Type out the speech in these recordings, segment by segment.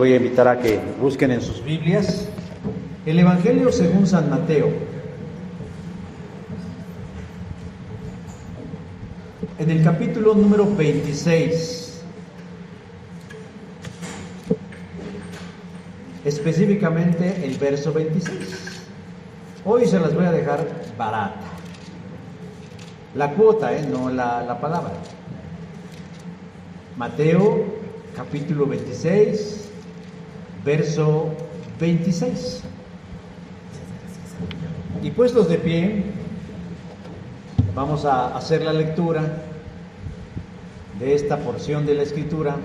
voy a invitar a que busquen en sus Biblias el Evangelio según San Mateo. En el capítulo número 26, específicamente el verso 26. Hoy se las voy a dejar barata. La cuota, no la palabra. Mateo, capítulo 26, verso 26. Y puestos de pie, vamos a hacer la lectura de esta porción de la Escritura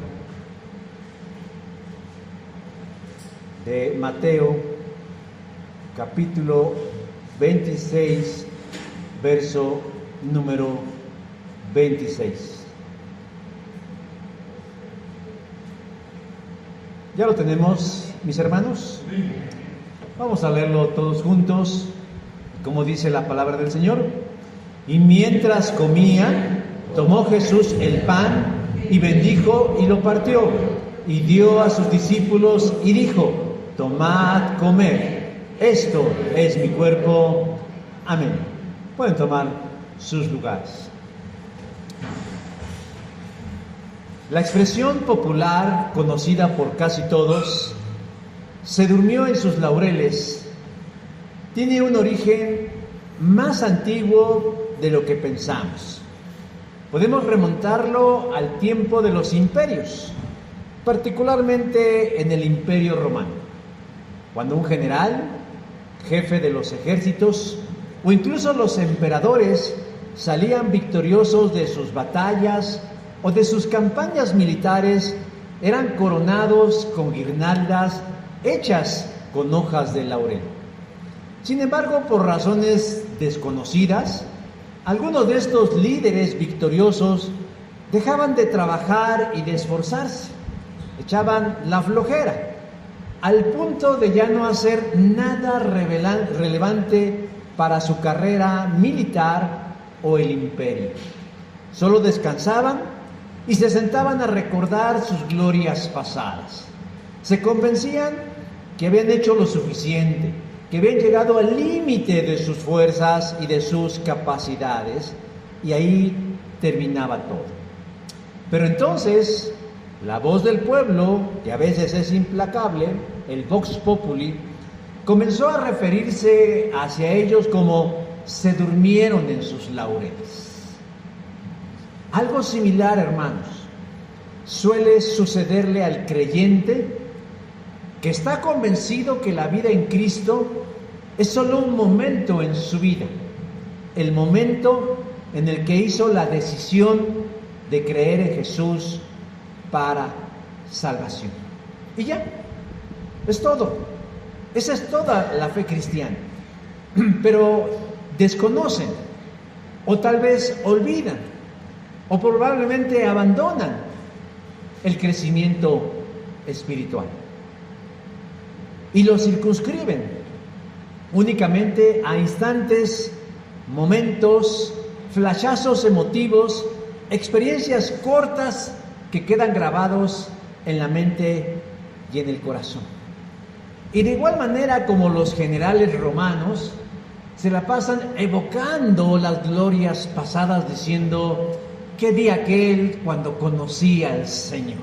de Mateo, capítulo 26, verso número 26. ¿Ya lo tenemos, mis hermanos? Vamos a leerlo todos juntos, como dice la palabra del Señor. Y mientras comía, tomó Jesús el pan y bendijo y lo partió, y dio a sus discípulos y dijo: tomad, comed, esto es mi cuerpo. Amén. Pueden tomar sus lugares. La expresión popular, conocida por casi todos, "se durmió en sus laureles", tiene un origen más antiguo de lo que pensamos. Podemos remontarlo al tiempo de los imperios, particularmente en el Imperio Romano, cuando un general, jefe de los ejércitos, o incluso los emperadores salían victoriosos de sus batallas o de sus campañas militares, eran coronados con guirnaldas hechas con hojas de laurel. Sin embargo, por razones desconocidas, algunos de estos líderes victoriosos dejaban de trabajar y de esforzarse, echaban la flojera, al punto de ya no hacer nada relevante para su carrera militar o el imperio. Solo descansaban y se sentaban a recordar sus glorias pasadas. Se convencían que habían hecho lo suficiente, que habían llegado al límite de sus fuerzas y de sus capacidades, y ahí terminaba todo. Pero entonces, la voz del pueblo, que a veces es implacable, el Vox Populi, comenzó a referirse hacia ellos como "se durmieron en sus laureles". Algo similar, hermanos, suele sucederle al creyente que está convencido que la vida en Cristo es solo un momento en su vida, el momento en el que hizo la decisión de creer en Jesús para salvación. Y ya, es todo. Esa es toda la fe cristiana. Pero desconocen, o tal vez olvidan, o probablemente abandonan el crecimiento espiritual y lo circunscriben únicamente a instantes, momentos, flashazos emotivos, experiencias cortas que quedan grabados en la mente y en el corazón. Y de igual manera como los generales romanos se la pasan evocando las glorias pasadas, diciendo: ¿qué día aquel cuando conocí al Señor?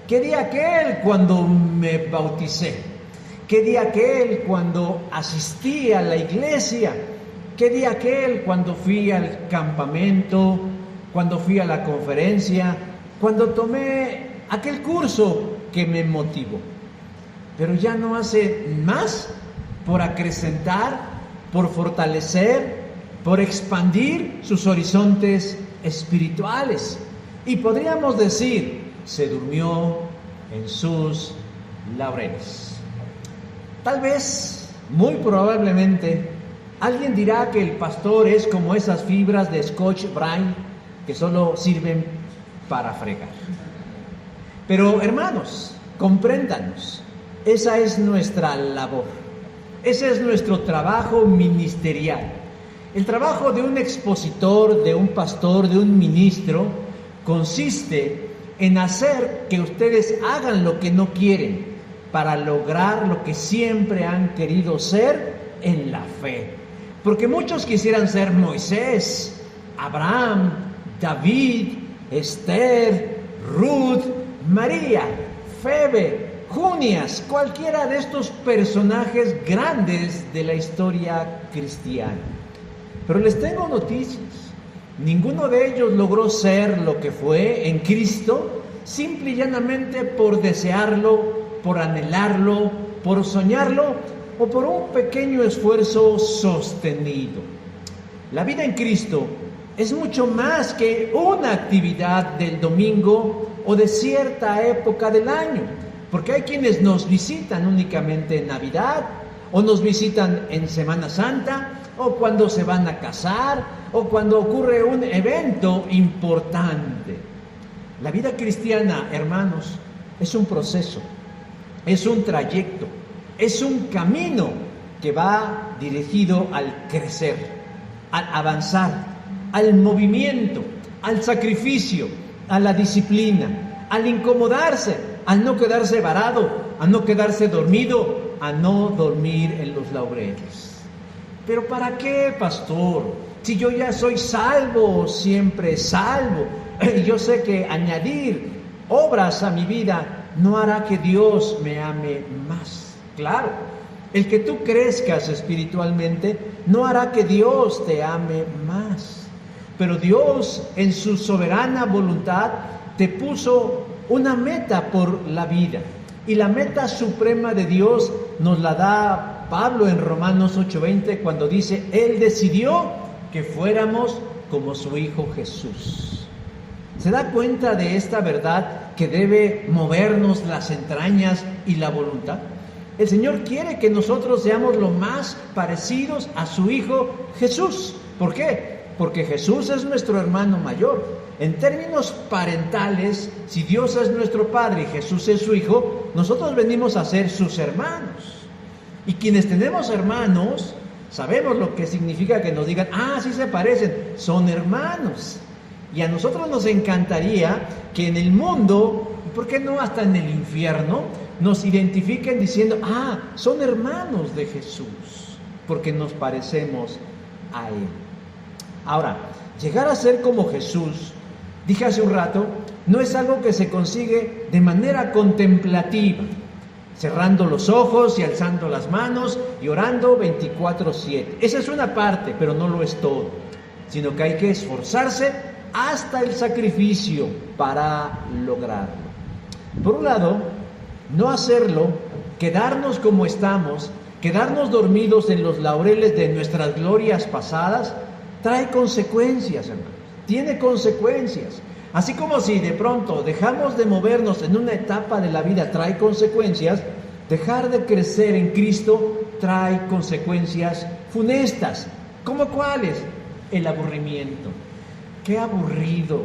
¿Qué día aquel cuando me bauticé? ¿Qué día aquel cuando asistí a la iglesia? ¿Qué día aquel cuando fui al campamento? Cuando fui a la conferencia? Cuando tomé aquel curso que me motivó. Pero ya no hace más por acrecentar, por fortalecer, por expandir sus horizontes espirituales. Y podríamos decir: se durmió en sus laureles. Tal vez, muy probablemente, alguien dirá que el pastor es como esas fibras de Scotch Brite que solo sirven para fregar. Pero hermanos, compréndanos, esa es nuestra labor, ese es nuestro trabajo ministerial. El trabajo de un expositor, de un pastor, de un ministro, consiste en hacer que ustedes hagan lo que no quieren para lograr lo que siempre han querido ser en la fe. Porque muchos quisieran ser Moisés, Abraham, David, Esther, Ruth, María, Febe, Junias, cualquiera de estos personajes grandes de la historia cristiana. Pero les tengo noticias. Ninguno de ellos logró ser lo que fue en Cristo, simple y llanamente por desearlo, por anhelarlo, por soñarlo o por un pequeño esfuerzo sostenido. La vida en Cristo es mucho más que una actividad del domingo o de cierta época del año, porque hay quienes nos visitan únicamente en Navidad, o nos visitan en Semana Santa, o cuando se van a casar, o cuando ocurre un evento importante. La vida cristiana, hermanos, es un proceso, es un trayecto, es un camino que va dirigido al crecer, al avanzar, al movimiento, al sacrificio, a la disciplina, al incomodarse, al no quedarse varado, a no quedarse dormido, a no dormir en los laureles. ¿Pero para qué, pastor? Si yo ya soy salvo, siempre salvo. Y yo sé que añadir obras a mi vida no hará que Dios me ame más. Claro, el que tú crezcas espiritualmente no hará que Dios te ame más. Pero Dios, en su soberana voluntad, te puso una meta por la vida. Y la meta suprema de Dios nos la da Pablo en Romanos 8:20 cuando dice, Él decidió que fuéramos como su Hijo Jesús. ¿Se da cuenta de esta verdad que debe movernos las entrañas y la voluntad? El Señor quiere que nosotros seamos lo más parecidos a su Hijo Jesús. ¿Por qué? Porque Jesús es nuestro hermano mayor. En términos parentales, si Dios es nuestro Padre y Jesús es su Hijo, nosotros venimos a ser sus hermanos. Y quienes tenemos hermanos, sabemos lo que significa que nos digan, sí se parecen, son hermanos. Y a nosotros nos encantaría que en el mundo, ¿por qué no hasta en el infierno?, nos identifiquen diciendo, son hermanos de Jesús, porque nos parecemos a Él. Ahora, llegar a ser como Jesús, dije hace un rato, no es algo que se consigue de manera contemplativa, cerrando los ojos y alzando las manos y orando 24/7. Esa es una parte, pero no lo es todo, sino que hay que esforzarse hasta el sacrificio para lograrlo. Por un lado, no hacerlo, quedarnos como estamos, quedarnos dormidos en los laureles de nuestras glorias pasadas, trae consecuencias, hermanos. Tiene consecuencias. Así como si de pronto dejamos de movernos en una etapa de la vida trae consecuencias, dejar de crecer en Cristo trae consecuencias funestas. ¿Cómo cuáles? El aburrimiento. ¡Qué aburrido!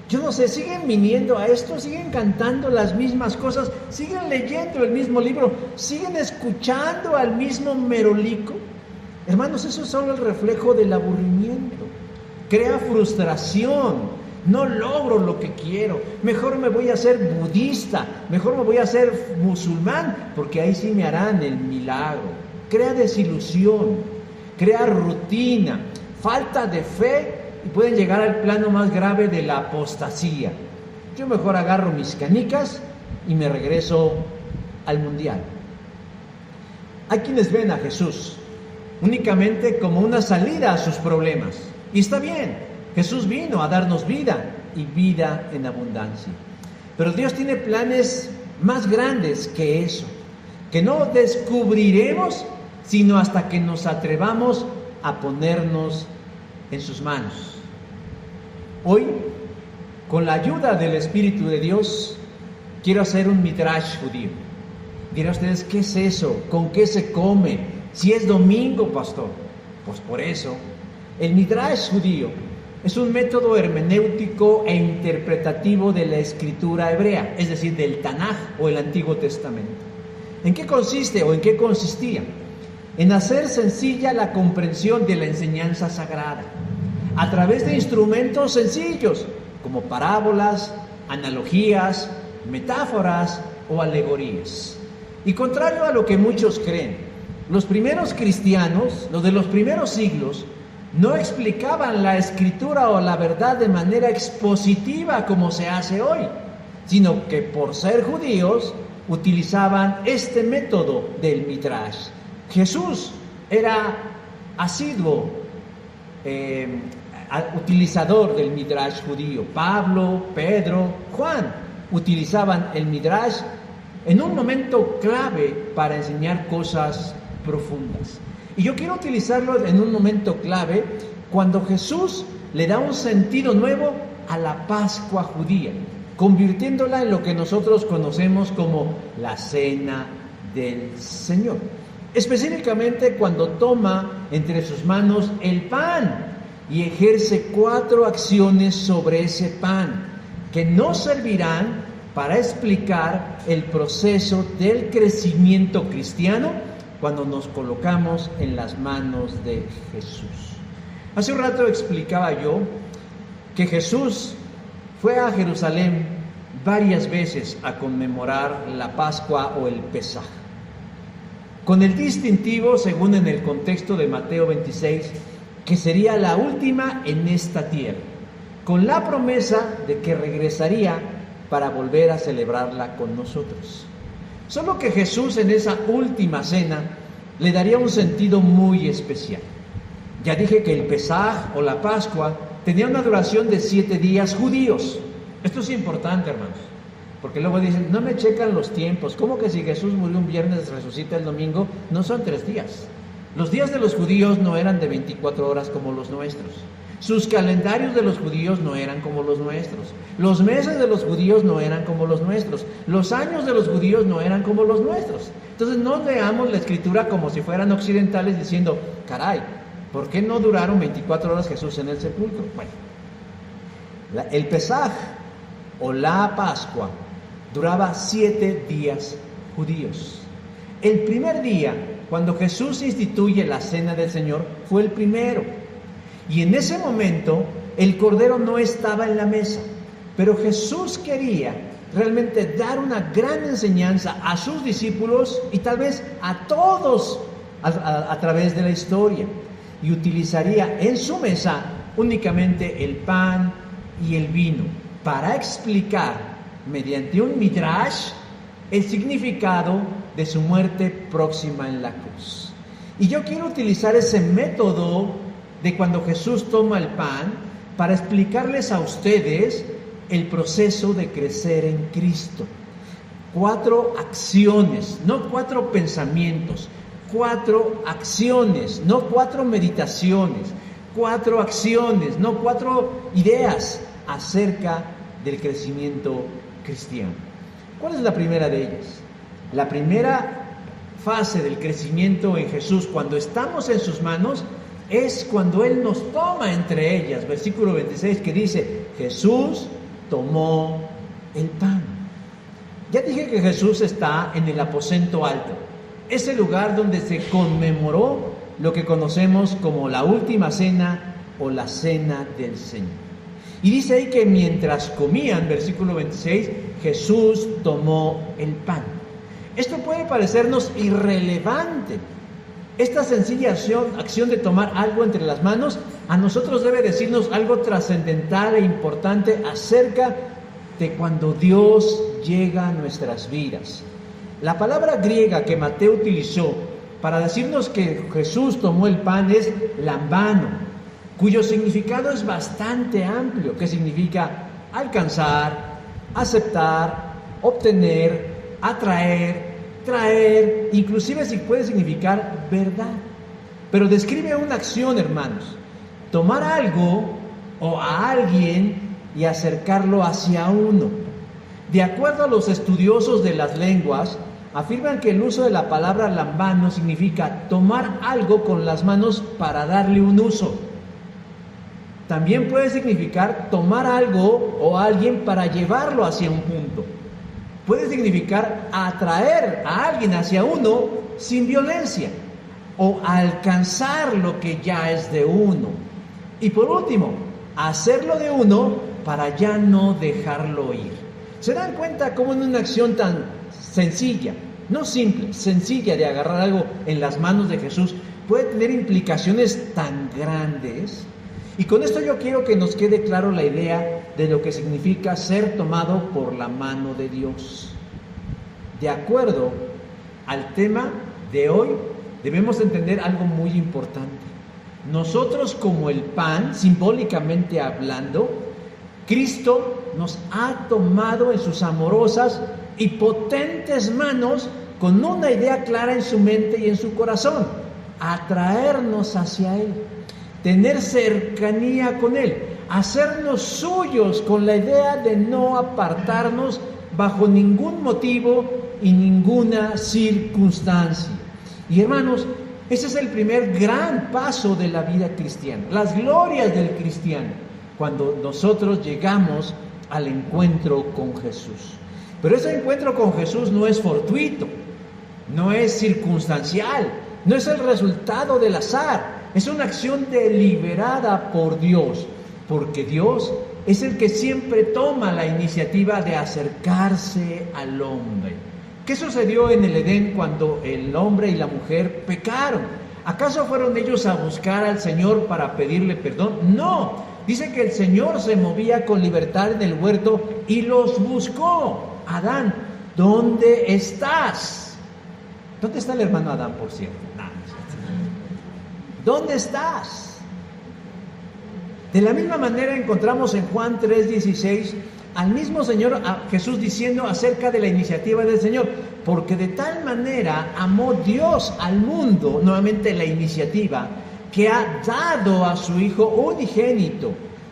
Yo no sé, siguen viniendo a esto, siguen cantando las mismas cosas, siguen leyendo el mismo libro, siguen escuchando al mismo merolico. Hermanos, eso es solo el reflejo del aburrimiento. Crea frustración. No logro lo que quiero. Mejor me voy a hacer budista, mejor me voy a hacer musulmán, porque ahí sí me harán el milagro. Crea desilusión, crea rutina, falta de fe. Y pueden llegar al plano más grave de la apostasía. Yo mejor agarro mis canicas y me regreso al mundial. Hay quienes ven a Jesús únicamente como una salida a sus problemas. Y está bien, Jesús vino a darnos vida y vida en abundancia. Pero Dios tiene planes más grandes que eso, que no descubriremos sino hasta que nos atrevamos a ponernos en sus manos. Hoy, con la ayuda del Espíritu de Dios, quiero hacer un midrash judío. Dirán ustedes, ¿qué es eso? ¿Con qué se come? Si es domingo, pastor. Pues por eso, el midrash judío es un método hermenéutico e interpretativo de la escritura hebrea, es decir, del Tanaj o el Antiguo Testamento. ¿En qué consiste o en qué consistía? En hacer sencilla la comprensión de la enseñanza sagrada, a través de instrumentos sencillos, como parábolas, analogías, metáforas o alegorías. Y contrario a lo que muchos creen, los primeros cristianos, los de los primeros siglos, no explicaban la escritura o la verdad de manera expositiva como se hace hoy, sino que por ser judíos utilizaban este método del Midrash. Jesús era asiduo utilizador del Midrash judío. Pablo, Pedro, Juan utilizaban el Midrash en un momento clave para enseñar cosas profundas. Y yo quiero utilizarlo en un momento clave cuando Jesús le da un sentido nuevo a la Pascua judía, convirtiéndola en lo que nosotros conocemos como la Cena del Señor. Específicamente cuando toma entre sus manos el pan y ejerce 4 acciones sobre ese pan que nos servirán para explicar el proceso del crecimiento cristiano cuando nos colocamos en las manos de Jesús. Hace un rato explicaba yo que Jesús fue a Jerusalén varias veces a conmemorar la Pascua o el Pesaj, con el distintivo, según en el contexto de Mateo 26, que sería la última en esta tierra, con la promesa de que regresaría para volver a celebrarla con nosotros. Solo que Jesús en esa última cena le daría un sentido muy especial. Ya dije que el Pesaj o la Pascua tenía una duración de 7 días judíos. Esto es importante, hermanos, porque luego dicen, no me checan los tiempos. ¿Cómo que si Jesús murió un viernes, resucita el domingo? No son 3 días. Los días de los judíos no eran de 24 horas como los nuestros. Sus calendarios de los judíos no eran como los nuestros. Los meses de los judíos no eran como los nuestros. Los años de los judíos no eran como los nuestros. Entonces no leamos la escritura como si fueran occidentales diciendo, caray, ¿por qué no duraron 24 horas Jesús en el sepulcro? Bueno, el Pesaj o la Pascua duraba 7 días judíos. El primer día, cuando Jesús instituye la Cena del Señor, fue el primero. Y en ese momento el Cordero no estaba en la mesa, pero Jesús quería realmente dar una gran enseñanza a sus discípulos y tal vez a todos a través de la historia. Y utilizaría en su mesa únicamente el pan y el vino para explicar mediante un midrash el significado de su muerte próxima en la cruz. Y yo quiero utilizar ese método de cuando Jesús toma el pan para explicarles a ustedes el proceso de crecer en Cristo. 4 acciones, no 4 pensamientos, 4 acciones, no 4 meditaciones, 4 acciones, no 4 ideas acerca del crecimiento cristiano. ¿Cuál es la primera de ellas? La primera fase del crecimiento en Jesús, cuando estamos en sus manos, es cuando Él nos toma entre ellas. Versículo 26 que dice, Jesús tomó el pan. Ya dije que Jesús está en el aposento alto, ese lugar donde se conmemoró lo que conocemos como la última cena o la cena del Señor. Y dice ahí que mientras comían, versículo 26, Jesús tomó el pan. Esto puede parecernos irrelevante. Esta sencilla acción de tomar algo entre las manos a nosotros debe decirnos algo trascendental e importante acerca de cuando Dios llega a nuestras vidas. La palabra griega que Mateo utilizó para decirnos que Jesús tomó el pan es lambano, cuyo significado es bastante amplio, que significa alcanzar, aceptar, obtener, atraer, traer, inclusive si puede significar verdad. Pero describe una acción, hermanos: tomar algo o a alguien y acercarlo hacia uno. De acuerdo a los estudiosos de las lenguas, afirman que el uso de la palabra lambano significa tomar algo con las manos para darle un uso. También puede significar tomar algo o a alguien para llevarlo hacia un punto. Puede significar atraer a alguien hacia uno sin violencia o alcanzar lo que ya es de uno. Y por último, hacerlo de uno para ya no dejarlo ir. ¿Se dan cuenta cómo en una acción tan sencilla, no simple, sencilla de agarrar algo en las manos de Jesús, puede tener implicaciones tan grandes? Y con esto yo quiero que nos quede claro la idea de lo que significa ser tomado por la mano de Dios. De acuerdo al tema de hoy, debemos entender algo muy importante. Nosotros, como el pan, simbólicamente hablando, Cristo nos ha tomado en sus amorosas y potentes manos con una idea clara en su mente y en su corazón: atraernos hacia Él, tener cercanía con Él, hacernos suyos con la idea de no apartarnos bajo ningún motivo y ninguna circunstancia. Y hermanos, ese es el primer gran paso de la vida cristiana, las glorias del cristiano, cuando nosotros llegamos al encuentro con Jesús. Pero ese encuentro con Jesús no es fortuito, no es circunstancial, no es el resultado del azar, es una acción deliberada por Dios, porque Dios es el que siempre toma la iniciativa de acercarse al hombre. ¿Qué sucedió en el Edén cuando el hombre y la mujer pecaron? ¿Acaso fueron ellos a buscar al Señor para pedirle perdón? No, dice que el Señor se movía con libertad en el huerto y los buscó. Adán, ¿dónde estás? ¿Dónde está el hermano Adán, por cierto? ¿Dónde estás? De la misma manera encontramos en Juan 3:16 al mismo Señor, a Jesús, diciendo acerca de la iniciativa del Señor: porque de tal manera amó Dios al mundo, nuevamente la iniciativa, que ha dado a su Hijo unigénito.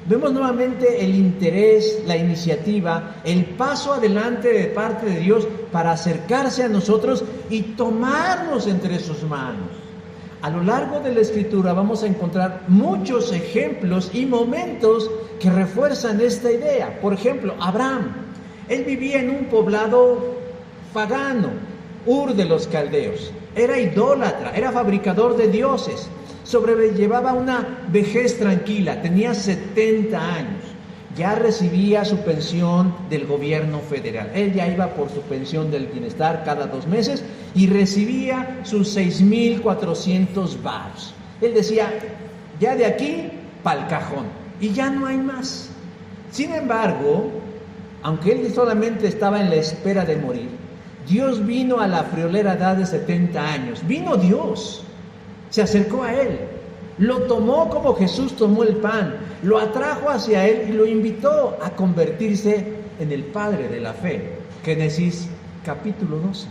Vemos nuevamente el interés, la iniciativa, el paso adelante de parte de Dios para acercarse a nosotros y tomarnos entre sus manos. A lo largo de la Escritura vamos a encontrar muchos ejemplos y momentos que refuerzan esta idea. Por ejemplo, Abraham. Él vivía en un poblado pagano, Ur de los Caldeos. Era idólatra, era fabricador de dioses. Sobrellevaba una vejez tranquila, tenía 70 años. Ya recibía su pensión del gobierno federal. Él ya iba por su pensión del bienestar cada 2 meses y recibía sus 6,400 varos. Él decía: ya de aquí pa'l cajón, y ya no hay más. Sin embargo, aunque él solamente estaba en la espera de morir, Dios vino a la friolera edad de 70 años. Vino Dios, se acercó a él, lo tomó como Jesús tomó el pan, lo atrajo hacia él y lo invitó a convertirse en el padre de la fe. Génesis capítulo 12.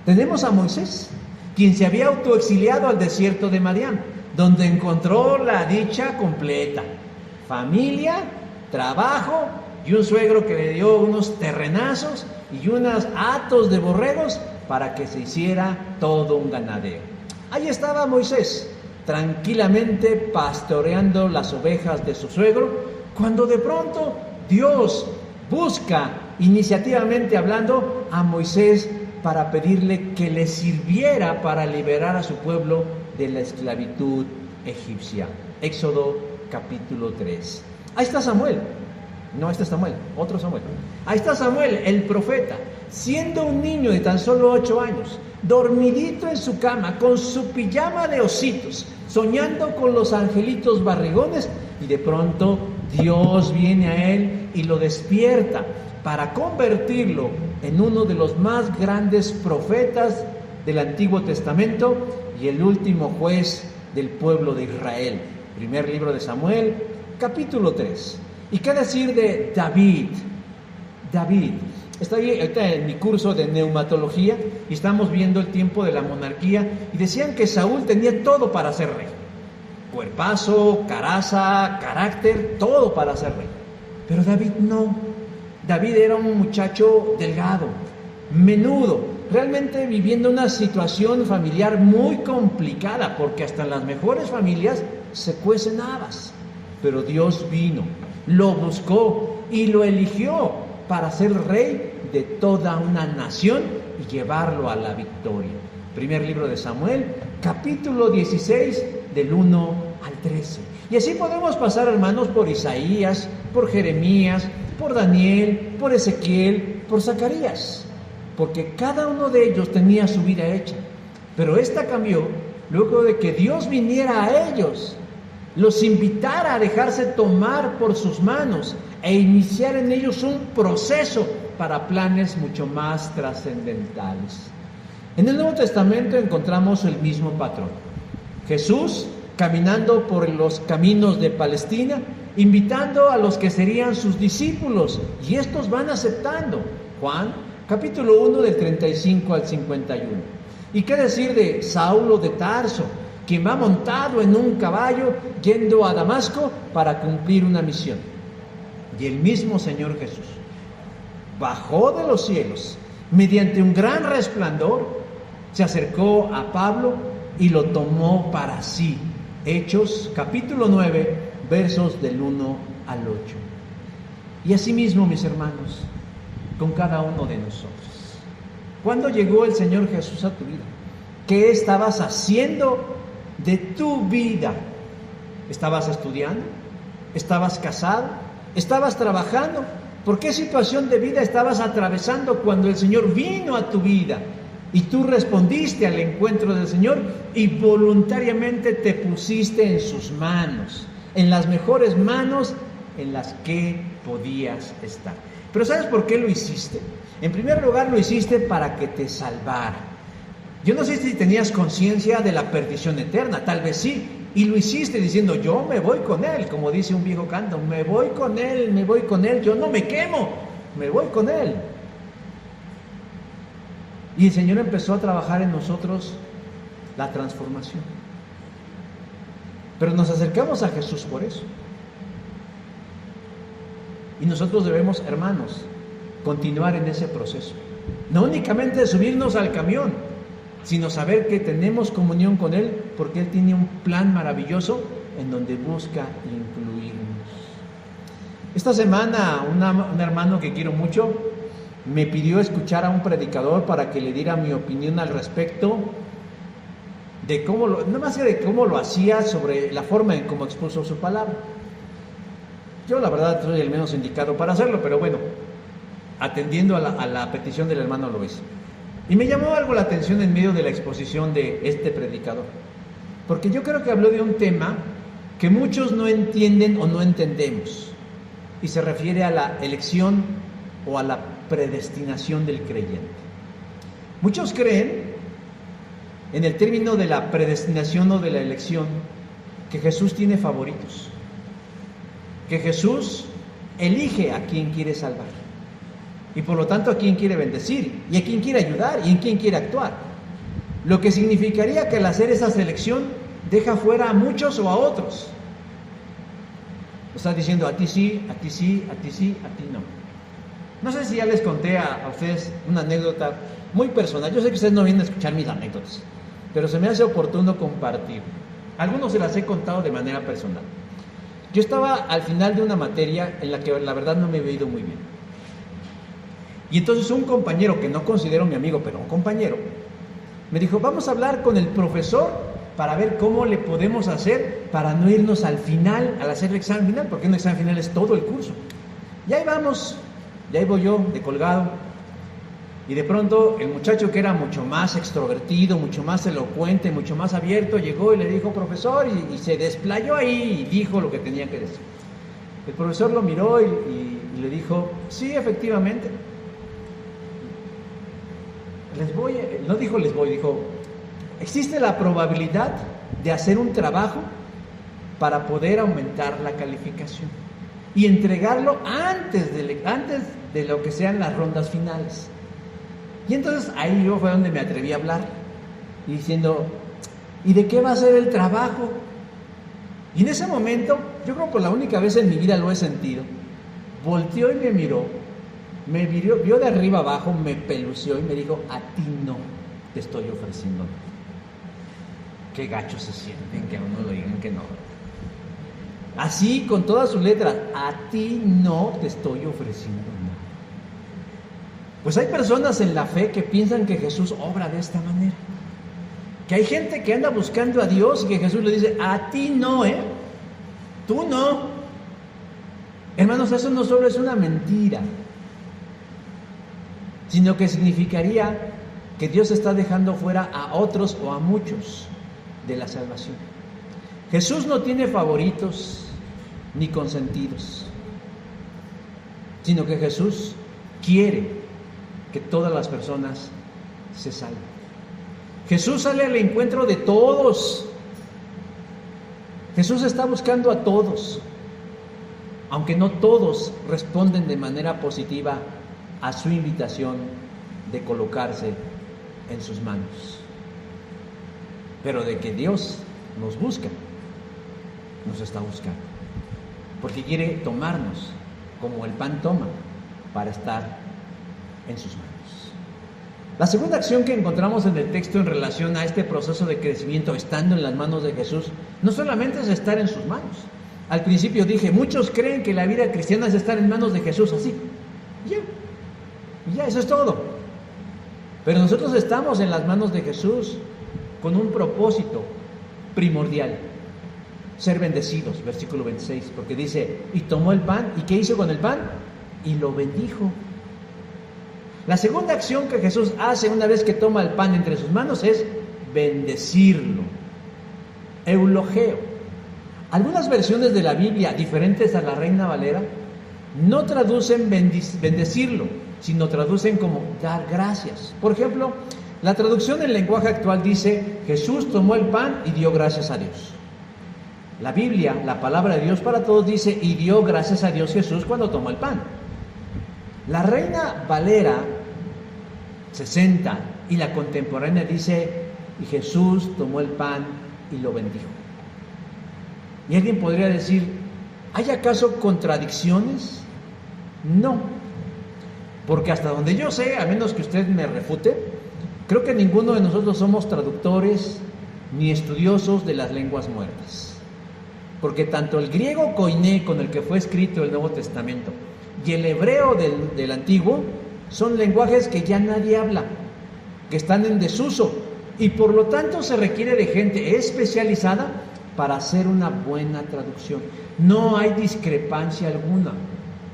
Tenemos a Moisés, quien se había autoexiliado al desierto de Madián, donde encontró la dicha completa: familia, trabajo y un suegro que le dio unos terrenazos y unos hatos de borregos para que se hiciera todo un ganadero. Ahí estaba Moisés, tranquilamente pastoreando las ovejas de su suegro, cuando de pronto Dios busca, iniciativamente hablando, a Moisés para pedirle que le sirviera para liberar a su pueblo de la esclavitud egipcia. Éxodo capítulo 3. Ahí está Samuel. No, este es Samuel, otro Samuel. Ahí está Samuel, el profeta, siendo un niño de tan solo 8 años, dormidito en su cama, con su pijama de ositos, soñando con los angelitos barrigones, y de pronto Dios viene a él y lo despierta para convertirlo en uno de los más grandes profetas del Antiguo Testamento y el último juez del pueblo de Israel. Primer libro de Samuel, capítulo 3. ¿Y qué decir de David? David. Estoy ahorita en mi curso de neumatología y estamos viendo el tiempo de la monarquía, y decían que Saúl tenía todo para ser rey: cuerpazo, caraza, carácter, todo para ser rey. Pero David no. David era un muchacho delgado, menudo, realmente viviendo una situación familiar muy complicada, porque hasta en las mejores familias se cuecen habas. Pero Dios vino, lo buscó y lo eligió para ser rey de toda una nación y llevarlo a la victoria. Primer libro de Samuel, capítulo 16, del 1 al 13. Y así podemos pasar, hermanos, por Isaías, por Jeremías, por Daniel, por Ezequiel, por Zacarías, porque cada uno de ellos tenía su vida hecha. Pero esta cambió luego de que Dios viniera a ellos, los invitara a dejarse tomar por sus manos e iniciar en ellos un proceso para planes mucho más trascendentales. En el Nuevo Testamento encontramos el mismo patrón. Jesús caminando por los caminos de Palestina, invitando a los que serían sus discípulos, y estos van aceptando. Juan, capítulo 1, del 35 al 51. ¿Y qué decir de Saulo de Tarso, quien va montado en un caballo yendo a Damasco para cumplir una misión? Y el mismo Señor Jesús bajó de los cielos mediante un gran resplandor, se acercó a Pablo y lo tomó para sí. Hechos capítulo 9, versos del 1 al 8. Y asimismo, mis hermanos, con cada uno de nosotros. ¿Cuándo llegó el Señor Jesús a tu vida? ¿Qué estabas haciendo de tu vida? ¿Estabas estudiando? ¿Estabas casado? ¿Estabas trabajando? ¿Por qué situación de vida estabas atravesando cuando el Señor vino a tu vida? Y tú respondiste al encuentro del Señor y voluntariamente te pusiste en sus manos, en las mejores manos en las que podías estar. Pero ¿sabes por qué lo hiciste? En primer lugar, lo hiciste para que te salvara. Yo no sé si tenías conciencia de la perdición eterna, tal vez sí, y lo hiciste diciendo, yo me voy con Él, como dice un viejo canto, me voy con Él, yo no me quemo, me voy con Él. Y el Señor empezó a trabajar en nosotros la transformación. Pero nos acercamos a Jesús por eso. Y nosotros debemos, hermanos, continuar en ese proceso. No únicamente subirnos al camión, sino saber que tenemos comunión con Él, porque Él tiene un plan maravilloso en donde busca incluirnos. Esta semana un hermano que quiero mucho me pidió escuchar a un predicador para que le diera mi opinión al respecto de cómo no más que de cómo lo hacía, sobre la forma en cómo expuso su palabra. Yo la verdad soy el menos indicado para hacerlo, pero bueno, atendiendo a la petición del hermano lo hice. Y me llamó algo la atención en medio de la exposición de este predicador, porque yo creo que habló de un tema que muchos no entienden o no entendemos, y se refiere a la elección o a la predestinación del creyente. Muchos creen en el término de la predestinación o de la elección que Jesús tiene favoritos, que Jesús elige a quien quiere salvar y por lo tanto a quien quiere bendecir y a quien quiere ayudar y en quien quiere actuar, lo que significaría que al hacer esa selección deja fuera a muchos o a otros. Está diciendo a ti sí, a ti sí, a ti sí, a ti no. No sé si ya les conté a ustedes una anécdota muy personal. Yo sé que ustedes no vienen a escuchar mis anécdotas, pero se me hace oportuno compartir. Algunos se las he contado de manera personal. Yo estaba al final de una materia en la que la verdad no me había ido muy bien. Y entonces un compañero, que no considero mi amigo, pero un compañero, me dijo, vamos a hablar con el profesor para ver cómo le podemos hacer para no irnos al final, al hacer el examen final, porque un examen final es todo el curso. Y ahí vamos. Y ahí voy yo, de colgado, y de pronto el muchacho, que era mucho más extrovertido, mucho más elocuente, mucho más abierto, llegó y le dijo, profesor, y se desplayó ahí y dijo lo que tenía que decir. El profesor lo miró y le dijo, sí, efectivamente, dijo, existe la probabilidad de hacer un trabajo para poder aumentar la calificación y entregarlo antes de lo que sean las rondas finales. Y entonces ahí yo fue donde me atreví a hablar, y diciendo, ¿y de qué va a ser el trabajo? Y en ese momento, yo creo que por la única vez en mi vida lo he sentido, volteó y me miró, vio de arriba abajo, me pelució y me dijo, a ti no te estoy ofreciendo nada. Qué gacho se sienten que a uno le digan que no. Así, con todas sus letras, a ti no te estoy ofreciendo nada. Pues hay personas en la fe que piensan que Jesús obra de esta manera. Que hay gente que anda buscando a Dios y que Jesús le dice, a ti no, tú no. Hermanos, eso no solo es una mentira, sino que significaría que Dios está dejando fuera a otros o a muchos de la salvación. Jesús no tiene favoritos ni consentidos, sino que Jesús quiere que todas las personas se salven. Jesús sale al encuentro de todos. Jesús está buscando a todos, aunque no todos responden de manera positiva a su invitación de colocarse en sus manos. Pero de que Dios nos busca, nos está buscando, porque quiere tomarnos como el pan toma para estar en sus manos. La segunda acción que encontramos en el texto en relación a este proceso de crecimiento estando en las manos de Jesús, no solamente es estar en sus manos. Al principio dije, muchos creen que la vida cristiana es estar en manos de Jesús así. Y ya, eso es todo. Pero nosotros estamos en las manos de Jesús con un propósito primordial: ser bendecidos, versículo 26, porque dice, y tomó el pan, ¿y qué hizo con el pan? Y lo bendijo. La segunda acción que Jesús hace una vez que toma el pan entre sus manos es bendecirlo. Eulogeo. Algunas versiones de la Biblia, diferentes a la Reina Valera, no traducen bendecirlo, sino traducen como dar gracias. Por ejemplo, la traducción en lenguaje actual dice, Jesús tomó el pan y dio gracias a Dios. La Biblia, la palabra de Dios para todos, dice, y dio gracias a Dios Jesús cuando tomó el pan. La Reina Valera 60 y la contemporánea dice, y Jesús tomó el pan y lo bendijo. Y alguien podría decir, ¿hay acaso contradicciones? No, porque hasta donde yo sé, a menos que usted me refute, creo que ninguno de nosotros somos traductores ni estudiosos de las lenguas muertas. Porque tanto el griego koiné, con el que fue escrito el Nuevo Testamento, y el hebreo del Antiguo son lenguajes que ya nadie habla, que están en desuso, y por lo tanto se requiere de gente especializada para hacer una buena traducción. No hay discrepancia alguna.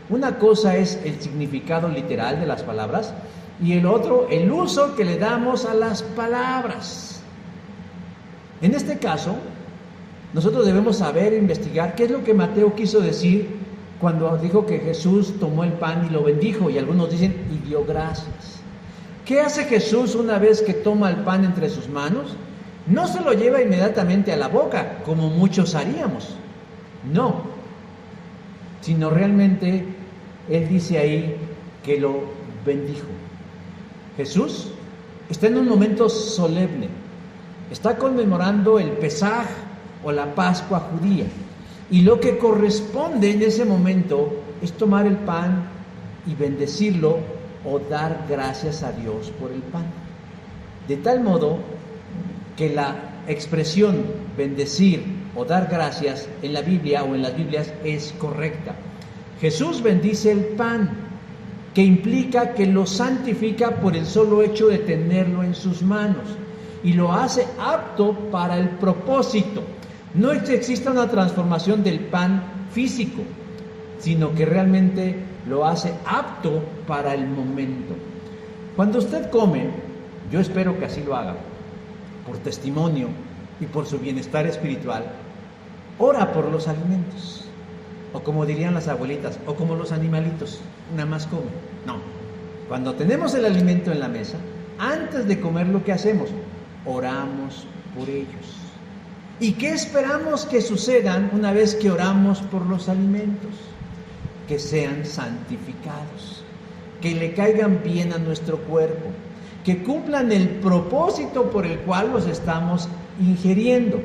Una cosa es el significado literal de las palabras y el otro, el uso que le damos a las palabras. En este caso, nosotros debemos saber investigar qué es lo que Mateo quiso decir cuando dijo que Jesús tomó el pan y lo bendijo, y algunos dicen, y dio gracias. ¿Qué hace Jesús una vez que toma el pan entre sus manos? No se lo lleva inmediatamente a la boca, como muchos haríamos. No, sino realmente Él dice ahí que lo bendijo. Jesús está en un momento solemne, está conmemorando el Pesaj o la Pascua judía. Y lo que corresponde en ese momento es tomar el pan y bendecirlo o dar gracias a Dios por el pan. De tal modo que la expresión bendecir o dar gracias en la Biblia o en las Biblias es correcta. Jesús bendice el pan, que implica que lo santifica por el solo hecho de tenerlo en sus manos y lo hace apto para el propósito. No es que exista una transformación del pan físico, sino que realmente lo hace apto para el momento. Cuando usted come, yo espero que así lo haga, por testimonio y por su bienestar espiritual, ora por los alimentos, o como dirían las abuelitas, o como los animalitos, nada más comen. No, cuando tenemos el alimento en la mesa, antes de comer, lo que hacemos, oramos por ellos. ¿Y qué esperamos que sucedan una vez que oramos por los alimentos? Que sean santificados, que le caigan bien a nuestro cuerpo, que cumplan el propósito por el cual los estamos ingiriendo.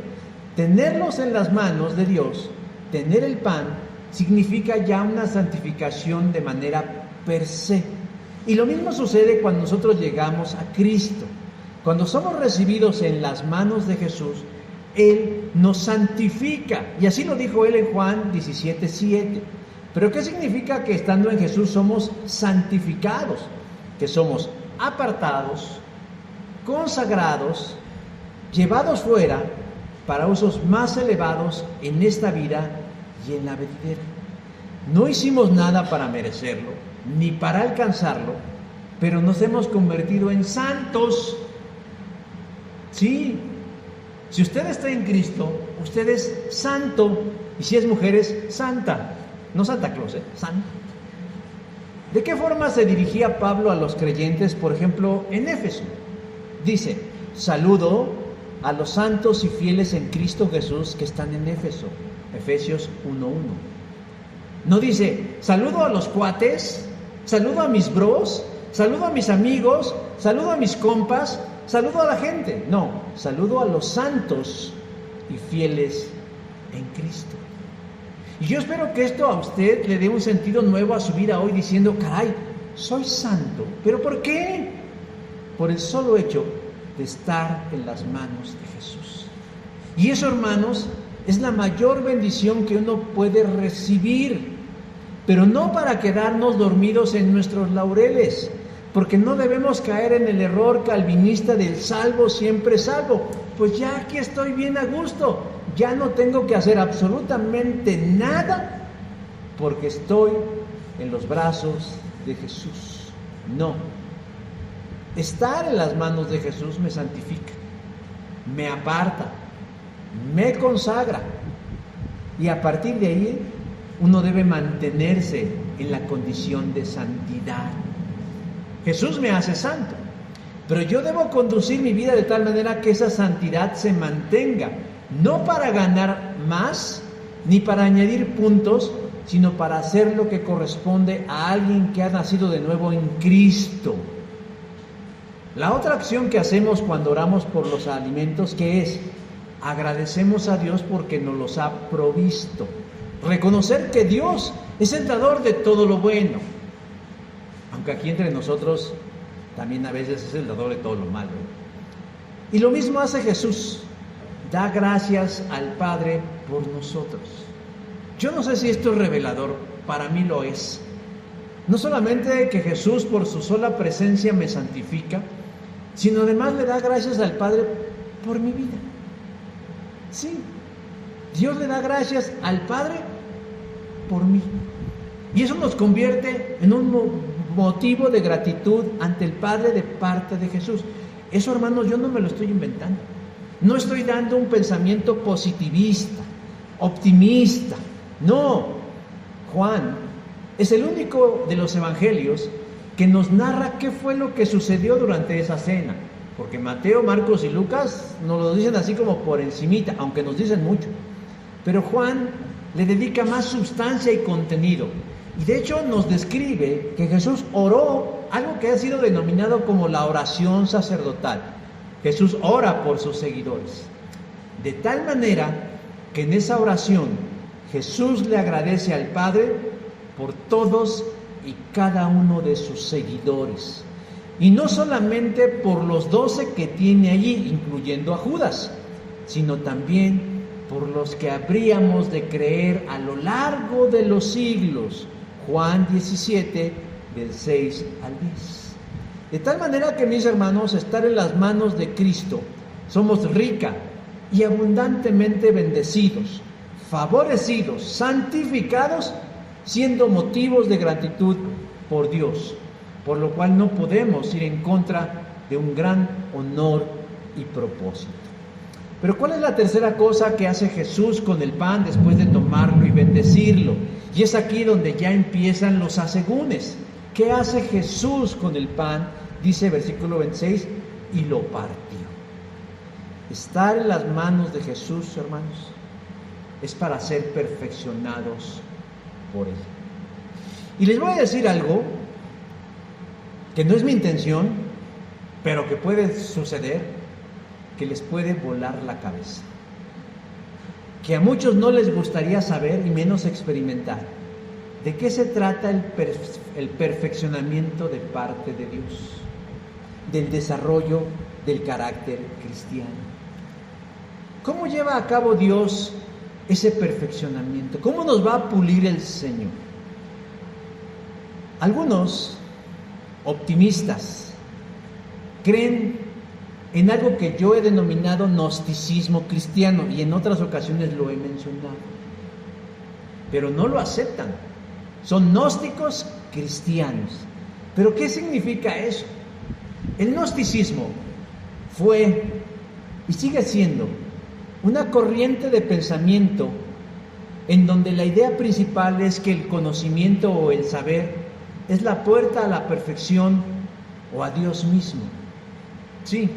Tenerlos en las manos de Dios, tener el pan, significa ya una santificación de manera per se. Y lo mismo sucede cuando nosotros llegamos a Cristo. Cuando somos recibidos en las manos de Jesús, Él nos santifica. Y así lo dijo Él en Juan 17:7. ¿Pero qué significa que estando en Jesús somos santificados? Que somos apartados, consagrados, llevados fuera para usos más elevados en esta vida y en la venidera. No hicimos nada para merecerlo, ni para alcanzarlo, pero nos hemos convertido en santos. Sí, si usted está en Cristo, usted es santo, y si es mujer es santa, no Santa Claus, santa. ¿De qué forma se dirigía Pablo a los creyentes, por ejemplo, en Éfeso? Dice: saludo a los santos y fieles en Cristo Jesús que están en Éfeso, Efesios 1:1. No dice: saludo a los cuates, saludo a mis bros, saludo a mis amigos, saludo a mis compas, saludo a la gente. No, saludo a los santos y fieles en Cristo. Y yo espero que esto a usted le dé un sentido nuevo a su vida hoy, diciendo: caray, soy santo. ¿Pero por qué? Por el solo hecho de estar en las manos de Jesús. Y eso, hermanos, es la mayor bendición que uno puede recibir, pero no para quedarnos dormidos en nuestros laureles, porque no debemos caer en el error calvinista del salvo siempre salvo. Pues ya aquí estoy bien a gusto, ya no tengo que hacer absolutamente nada porque estoy en los brazos de Jesús. No. Estar en las manos de Jesús me santifica, me aparta, me consagra, y a partir de ahí uno debe mantenerse en la condición de santidad. Jesús me hace santo, pero yo debo conducir mi vida de tal manera que esa santidad se mantenga, no para ganar más ni para añadir puntos, sino para hacer lo que corresponde a alguien que ha nacido de nuevo en Cristo. La otra acción que hacemos cuando oramos por los alimentos, ¿qué es? Agradecemos a Dios porque nos los ha provisto. Reconocer que Dios es el dador de todo lo bueno. Aunque aquí entre nosotros también a veces es el dador de todo lo malo. Y lo mismo hace Jesús. Da gracias al Padre por nosotros. Yo no sé si esto es revelador, para mí lo es. No solamente que Jesús por su sola presencia me santifica, sino además le da gracias al Padre por mi vida. Sí, Dios le da gracias al Padre por mí. Y eso nos convierte en un motivo de gratitud ante el Padre de parte de Jesús. Eso, hermanos, yo no me lo estoy inventando. No estoy dando un pensamiento positivista, optimista. No, Juan es el único de los evangelios que nos narra qué fue lo que sucedió durante esa cena. Porque Mateo, Marcos y Lucas nos lo dicen así como por encimita, aunque nos dicen mucho. Pero Juan le dedica más sustancia y contenido. Y de hecho nos describe que Jesús oró algo que ha sido denominado como la oración sacerdotal. Jesús ora por sus seguidores. De tal manera que en esa oración Jesús le agradece al Padre por todos y cada uno de sus seguidores. Y no solamente por los 12 que tiene allí, incluyendo a Judas, sino también por los que habríamos de creer a lo largo de los siglos. Juan 17, del 6 al 10. De tal manera que, mis hermanos, estar en las manos de Cristo, somos rica y abundantemente bendecidos, favorecidos, santificados, siendo motivos de gratitud por Dios, por lo cual no podemos ir en contra de un gran honor y propósito. Pero ¿cuál es la tercera cosa que hace Jesús con el pan después de tomarlo y bendecirlo? Y es aquí donde ya empiezan los asegúnes. ¿Qué hace Jesús con el pan? Dice versículo 26, y lo partió. Estar en las manos de Jesús, hermanos, es para ser perfeccionados por Él. Y les voy a decir algo que no es mi intención, pero que puede suceder, que les puede volar la cabeza, que a muchos no les gustaría saber y menos experimentar. ¿De qué se trata el perfeccionamiento de parte de Dios? Del desarrollo del carácter cristiano. ¿Cómo lleva a cabo Dios ese perfeccionamiento? ¿Cómo nos va a pulir el Señor? Algunos optimistas creen en algo que yo he denominado gnosticismo cristiano, y en otras ocasiones lo he mencionado. Pero no lo aceptan. Son gnósticos cristianos. ¿Pero qué significa eso? El gnosticismo fue y sigue siendo una corriente de pensamiento en donde la idea principal es que el conocimiento o el saber es la puerta a la perfección o a Dios mismo. Sí,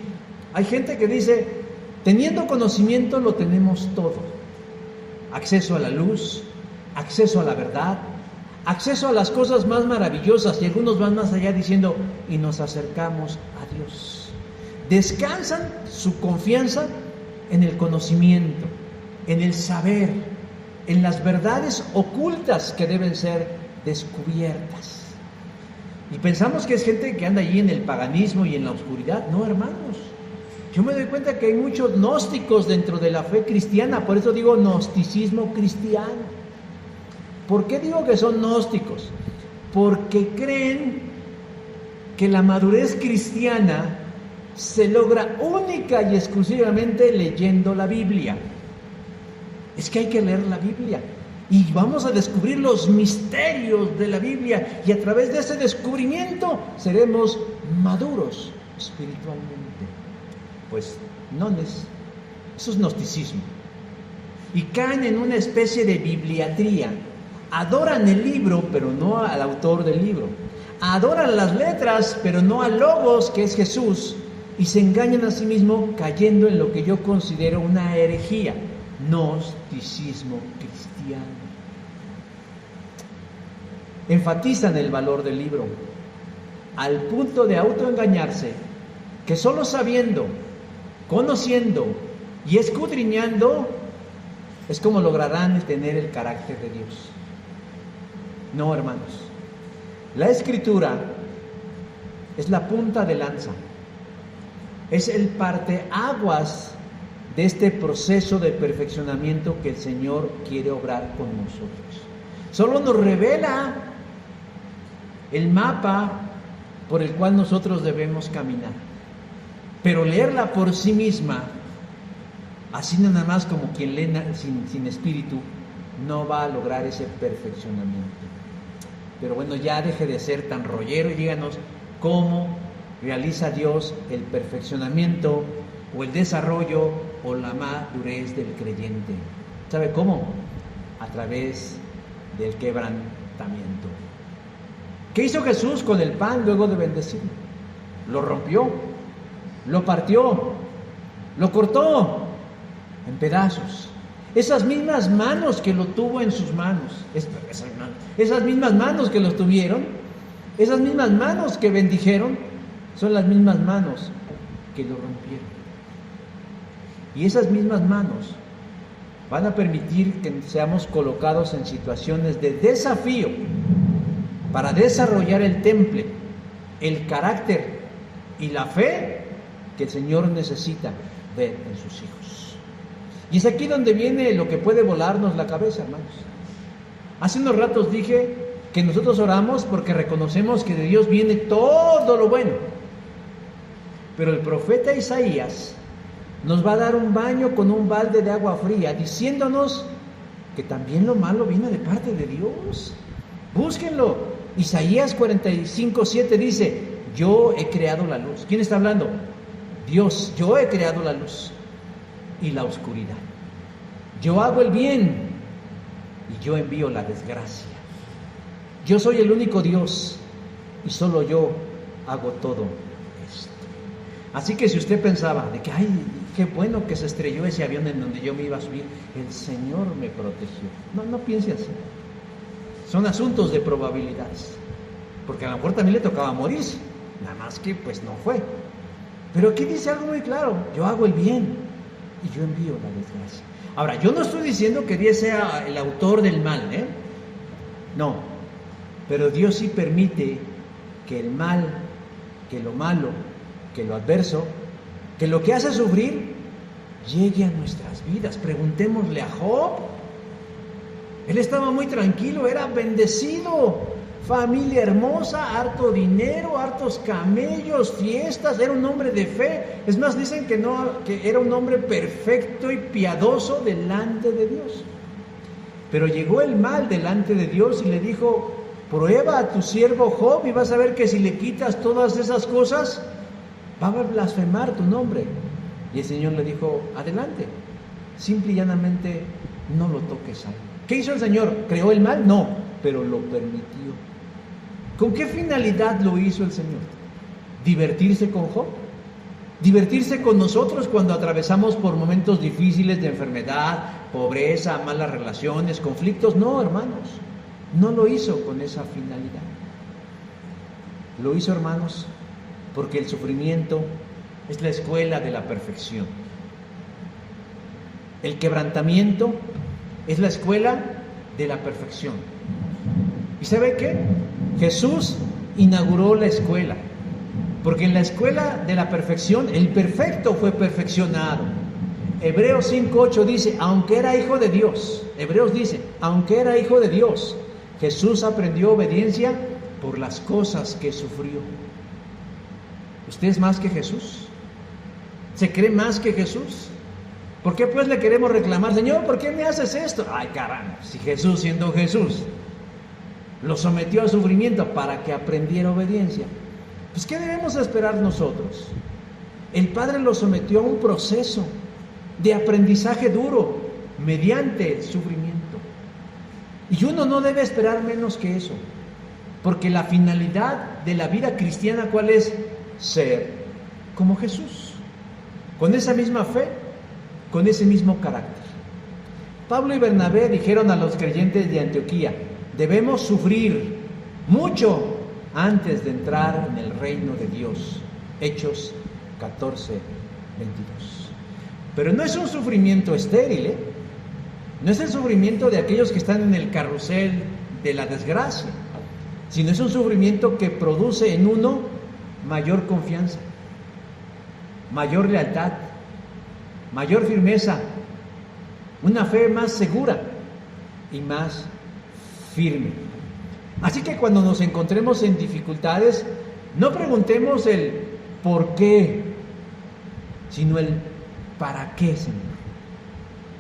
hay gente que dice, teniendo conocimiento lo tenemos todo. Acceso a la luz, acceso a la verdad, acceso a las cosas más maravillosas, y algunos van más allá diciendo, y nos acercamos a Dios. Descansan su confianza en el conocimiento, en el saber, en las verdades ocultas que deben ser descubiertas. Y pensamos que es gente que anda allí en el paganismo y en la oscuridad. No, hermanos. Yo me doy cuenta que hay muchos gnósticos dentro de la fe cristiana, por eso digo gnosticismo cristiano. ¿Por qué digo que son gnósticos? Porque creen que la madurez cristiana se logra única y exclusivamente leyendo la Biblia. Es que hay que leer la Biblia y vamos a descubrir los misterios de la Biblia, y a través de ese descubrimiento seremos maduros espiritualmente. Pues no es, eso es gnosticismo. Y caen en una especie de bibliatría. Adoran el libro, pero no al autor del libro. Adoran las letras, pero no al logos, que es Jesús. Y se engañan a sí mismos cayendo en lo que yo considero una herejía. Gnosticismo cristiano. Enfatizan el valor del libro al punto de autoengañarse, que solo sabiendo, conociendo y escudriñando es como lograrán tener el carácter de Dios. No, hermanos, la Escritura es la punta de lanza, es el parteaguas de este proceso de perfeccionamiento que el Señor quiere obrar con nosotros. Solo nos revela el mapa por el cual nosotros debemos caminar, pero leerla por sí misma, así nada más como quien lee sin espíritu, no va a lograr ese perfeccionamiento. Pero bueno, ya deje de ser tan rollero y díganos cómo realiza Dios el perfeccionamiento o el desarrollo o la madurez del creyente. ¿Sabe cómo? A través del quebrantamiento. ¿Qué hizo Jesús con el pan luego de bendecirlo? Lo rompió, lo partió, lo cortó en pedazos. Esas mismas manos que lo tuvo en sus manos, esas mismas manos que lo tuvieron, esas mismas manos que bendijeron, son las mismas manos que lo rompieron. Y esas mismas manos van a permitir que seamos colocados en situaciones de desafío para desarrollar el temple, el carácter y la fe que el Señor necesita ver en sus hijos. Y es aquí donde viene lo que puede volarnos la cabeza, hermanos. Hace unos ratos dije que nosotros oramos porque reconocemos que de Dios viene todo lo bueno. Pero el profeta Isaías nos va a dar un baño con un balde de agua fría, diciéndonos que también lo malo viene de parte de Dios. Búsquenlo. Isaías 45:7 dice, yo he creado la luz. ¿Quién está hablando? Dios. Yo he creado la luz y la oscuridad. Yo hago el bien y yo envío la desgracia. Yo soy el único Dios y solo yo hago todo esto. Así que si usted pensaba de que, ay, qué bueno que se estrelló ese avión en donde yo me iba a subir, el Señor me protegió. No piense así. Son asuntos de probabilidades, porque a lo mejor también le tocaba morirse, nada más que pues no fue. Pero aquí dice algo muy claro, yo hago el bien y yo envío la desgracia. Ahora, yo no estoy diciendo que Dios sea el autor del mal, no, pero Dios sí permite que el mal, que lo malo, que lo adverso, que lo que hace sufrir, llegue a nuestras vidas. Preguntémosle a Job. Él estaba muy tranquilo, era bendecido. familia hermosa, harto dinero, hartos camellos, fiestas, era un hombre de fe. Es más, dicen que era un hombre perfecto y piadoso delante de Dios. Pero llegó el mal delante de Dios y le dijo: prueba a tu siervo Job y vas a ver que si le quitas todas esas cosas, va a blasfemar tu nombre. Y el Señor le dijo: adelante, simple y llanamente no lo toques a él. ¿Qué hizo el Señor? ¿Creó el mal? No, pero lo permitió. ¿Con qué finalidad lo hizo el Señor? ¿Divertirse con Job? ¿Divertirse con nosotros cuando atravesamos por momentos difíciles de enfermedad, pobreza, malas relaciones, conflictos? No, hermanos, no lo hizo con esa finalidad. Lo hizo, hermanos, porque el sufrimiento es la escuela de la perfección. El quebrantamiento es la escuela de la perfección. ¿Y sabe qué? Jesús inauguró la escuela, porque en la escuela de la perfección el perfecto fue perfeccionado. Hebreos 5:8 dice: aunque era hijo de Dios, Hebreos dice, aunque era hijo de Dios, Jesús aprendió obediencia por las cosas que sufrió. ¿Usted es más que Jesús? ¿Se cree más que Jesús? ¿Por qué pues le queremos reclamar: Señor, ¿por qué me haces esto? Ay, caramba, si Jesús, siendo Jesús, lo sometió a sufrimiento para que aprendiera obediencia, pues ¿qué debemos esperar nosotros? El Padre lo sometió a un proceso de aprendizaje duro mediante el sufrimiento. Y uno no debe esperar menos que eso, porque la finalidad de la vida cristiana, ¿cuál es? Ser como Jesús, con esa misma fe, con ese mismo carácter. Pablo y Bernabé dijeron a los creyentes de Antioquía: debemos sufrir mucho antes de entrar en el reino de Dios. Hechos 14:22. Pero no es un sufrimiento estéril, no es el sufrimiento de aquellos que están en el carrusel de la desgracia, sino es un sufrimiento que produce en uno mayor confianza, mayor lealtad, mayor firmeza, una fe más segura y más firme. Así que cuando nos encontremos en dificultades, no preguntemos el por qué, sino el para qué, Señor.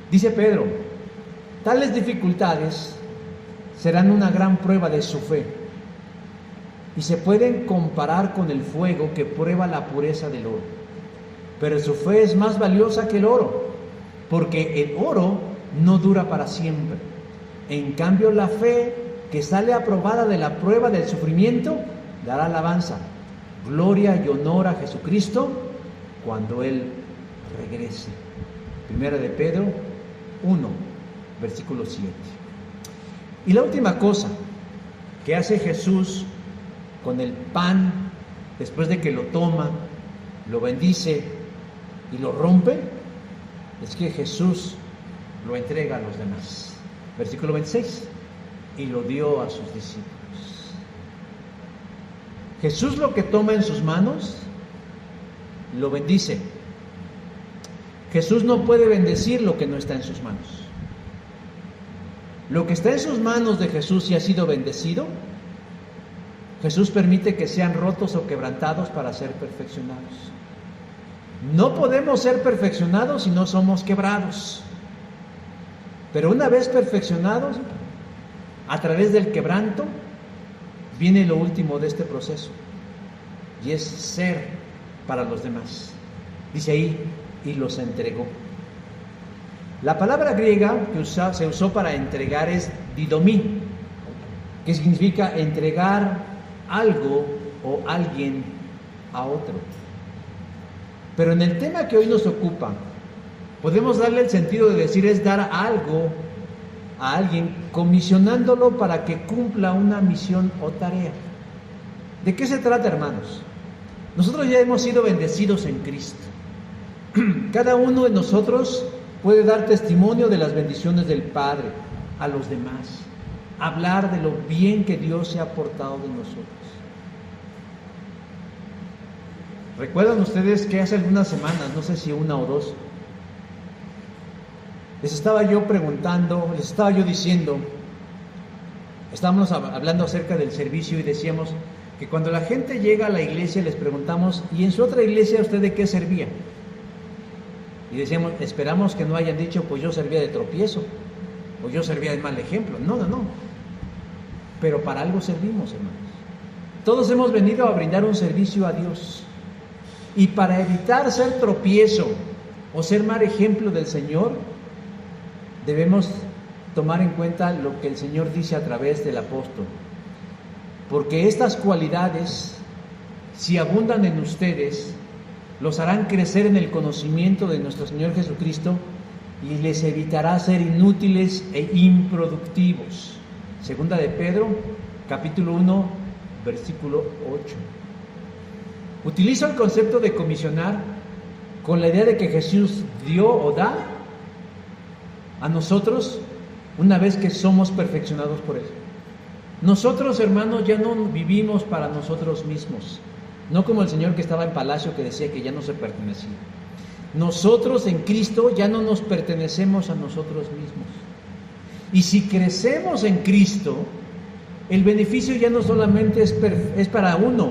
Dice Pedro: tales dificultades serán una gran prueba de su fe y se pueden comparar con el fuego que prueba la pureza del oro. Pero su fe es más valiosa que el oro, porque el oro no dura para siempre. En cambio, la fe que sale aprobada de la prueba del sufrimiento dará alabanza, gloria y honor a Jesucristo cuando Él regrese. Primera de Pedro 1, versículo 7. Y la última cosa que hace Jesús con el pan, después de que lo toma, lo bendice y lo rompe, es que Jesús lo entrega a los demás. Versículo 26, y lo dio a sus discípulos. Jesús lo que toma en sus manos, lo bendice. Jesús no puede bendecir lo que no está en sus manos. Lo que está en sus manos de Jesús y ha sido bendecido, Jesús permite que sean rotos o quebrantados para ser perfeccionados. No podemos ser perfeccionados si no somos quebrados. Pero una vez perfeccionados, a través del quebranto, viene lo último de este proceso, y es ser para los demás. Dice ahí: y los entregó. La palabra griega que se usó para entregar es didomí, que significa entregar algo o alguien a otro. Pero en el tema que hoy nos ocupa, podemos darle el sentido de decir es dar algo a alguien, comisionándolo para que cumpla una misión o tarea. ¿De qué se trata, hermanos? Nosotros ya hemos sido bendecidos en Cristo. Cada uno de nosotros puede dar testimonio de las bendiciones del Padre a los demás, hablar de lo bien que Dios se ha portado de nosotros. ¿Recuerdan ustedes que hace algunas semanas, no sé si una o dos, les estaba yo preguntando, les estaba yo diciendo Estábamos hablando acerca del servicio y decíamos que cuando la gente llega a la iglesia les preguntamos, ¿y en su otra iglesia usted de qué servía? Y decíamos, esperamos que no hayan dicho, pues yo servía de tropiezo, o yo servía de mal ejemplo. No. Pero para algo servimos, hermanos. Todos hemos venido a brindar un servicio a Dios. Y para evitar ser tropiezo o ser mal ejemplo del Señor, debemos tomar en cuenta lo que el Señor dice a través del apóstol. Porque estas cualidades, si abundan en ustedes, los harán crecer en el conocimiento de nuestro Señor Jesucristo y les evitará ser inútiles e improductivos. Segunda de Pedro, capítulo 1, versículo 8. Utilizo el concepto de comisionar con la idea de que Jesús dio o da a nosotros una vez que somos perfeccionados por Él. Nosotros, hermanos, ya no vivimos para nosotros mismos, no como el Señor que estaba en palacio que decía que ya no se pertenecía. Nosotros en Cristo ya no nos pertenecemos a nosotros mismos. Y si crecemos en Cristo, el beneficio ya no solamente es para uno,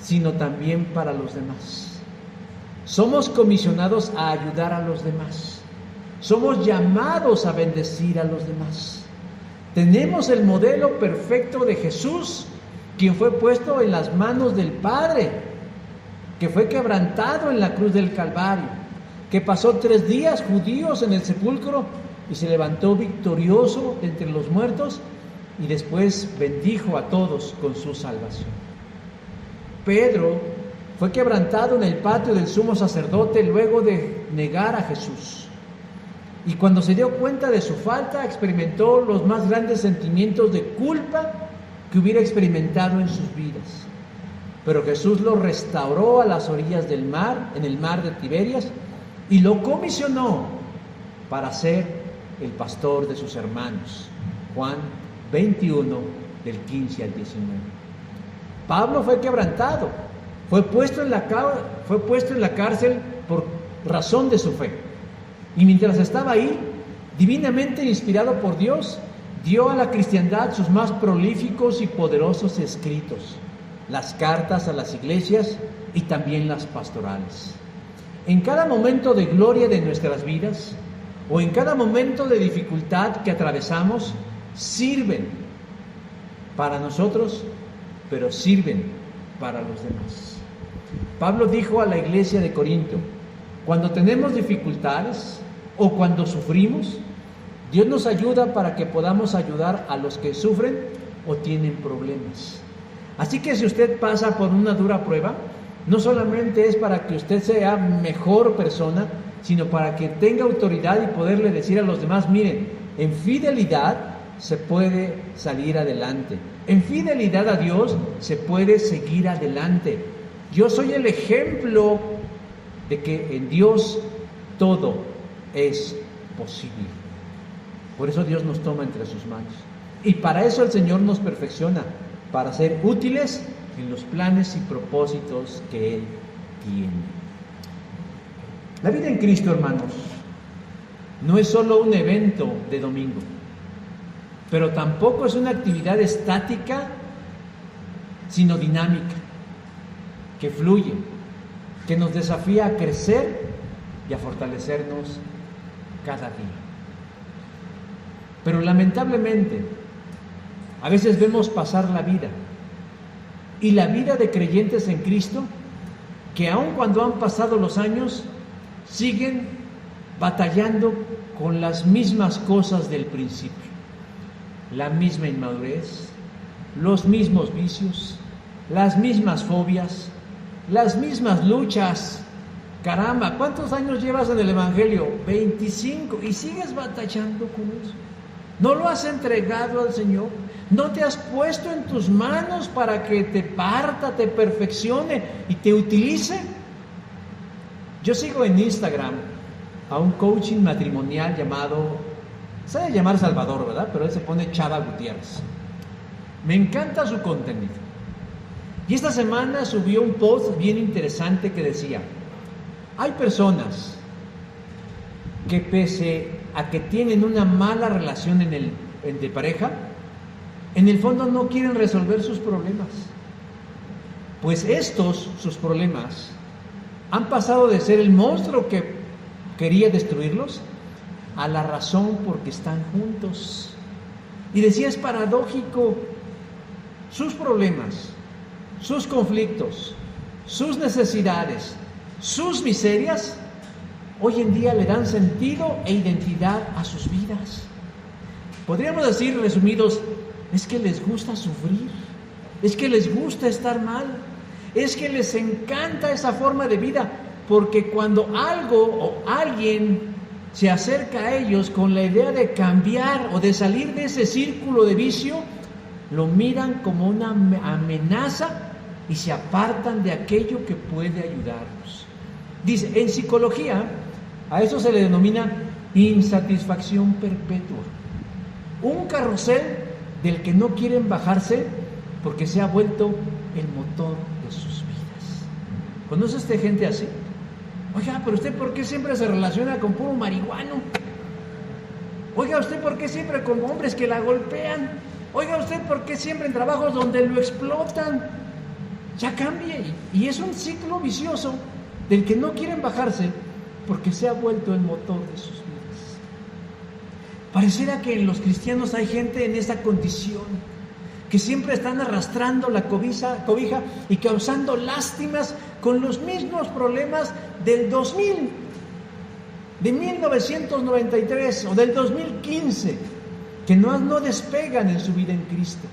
sino también para los demás. Somos comisionados a ayudar a los demás. Somos llamados a bendecir a los demás. Tenemos el modelo perfecto de Jesús, quien fue puesto en las manos del Padre, que fue quebrantado en la cruz del Calvario, que pasó 3 días judíos en el sepulcro y se levantó victorioso entre los muertos y después bendijo a todos con su salvación. Pedro fue quebrantado en el patio del sumo sacerdote luego de negar a Jesús. Y cuando se dio cuenta de su falta, experimentó los más grandes sentimientos de culpa que hubiera experimentado en sus vidas. Pero Jesús lo restauró a las orillas del mar, en el mar de Tiberias, y lo comisionó para ser el pastor de sus hermanos. Juan 21, del 15 al 19. Pablo fue quebrantado, fue puesto en la cárcel por razón de su fe. Y mientras estaba ahí, divinamente inspirado por Dios, dio a la cristiandad sus más prolíficos y poderosos escritos, las cartas a las iglesias y también las pastorales. En cada momento de gloria de nuestras vidas, o en cada momento de dificultad que atravesamos, sirven para nosotros, pero sirven para los demás. Pablo dijo a la iglesia de Corinto, cuando tenemos dificultades o cuando sufrimos, Dios nos ayuda para que podamos ayudar a los que sufren o tienen problemas. Así que si usted pasa por una dura prueba, no solamente es para que usted sea mejor persona, sino para que tenga autoridad y poderle decir a los demás, miren, en fidelidad se puede salir adelante. En fidelidad a Dios se puede seguir adelante. Yo soy el ejemplo de que en Dios todo es posible. Por eso Dios nos toma entre sus manos. Y para eso el Señor nos perfecciona, para ser útiles en los planes y propósitos que Él tiene. La vida en Cristo, hermanos, no es solo un evento de domingo, pero tampoco es una actividad estática, sino dinámica, que fluye, que nos desafía a crecer y a fortalecernos cada día. Pero lamentablemente, a veces vemos pasar la vida, y la vida de creyentes en Cristo, que aun cuando han pasado los años, siguen batallando con las mismas cosas del principio. La misma inmadurez, los mismos vicios, las mismas fobias, las mismas luchas. Caramba, ¿cuántos años llevas en el Evangelio? 25, y sigues batallando con eso. ¿No lo has entregado al Señor? ¿No te has puesto en tus manos para que te parta, te perfeccione y te utilice? Yo sigo en Instagram a un coaching matrimonial llamado, se debe llamar Salvador, ¿verdad? Pero él se pone Chava Gutiérrez. Me encanta su contenido. Y esta semana subió un post bien interesante que decía, hay personas que pese a que tienen una mala relación de pareja, en el fondo no quieren resolver sus problemas. Pues sus problemas, han pasado de ser el monstruo que quería destruirlos a la razón porque están juntos. Y decía, es paradójico, sus problemas, sus conflictos, sus necesidades, sus miserias, hoy en día le dan sentido e identidad a sus vidas. Podríamos decir, resumidos, es que les gusta sufrir, es que les gusta estar mal, es que les encanta esa forma de vida, porque cuando algo o alguien se acerca a ellos con la idea de cambiar o de salir de ese círculo de vicio, lo miran como una amenaza y se apartan de aquello que puede ayudarnos. Dice, en psicología, a eso se le denomina insatisfacción perpetua. Un carrusel del que no quieren bajarse porque se ha vuelto el motor de sus vidas. ¿Conoce usted gente así? Oiga, pero usted ¿por qué siempre se relaciona con puro marihuano? Oiga, ¿usted por qué siempre con hombres que la golpean? Oiga, ¿usted por qué siempre en trabajos donde lo explotan? Ya cambie. Y es un ciclo vicioso del que no quieren bajarse porque se ha vuelto el motor de sus vidas. Pareciera que en los cristianos hay gente en esa condición, que siempre están arrastrando la cobija y causando lástimas con los mismos problemas del 2000, de 1993 o del 2015, que no despegan en su vida en Cristo,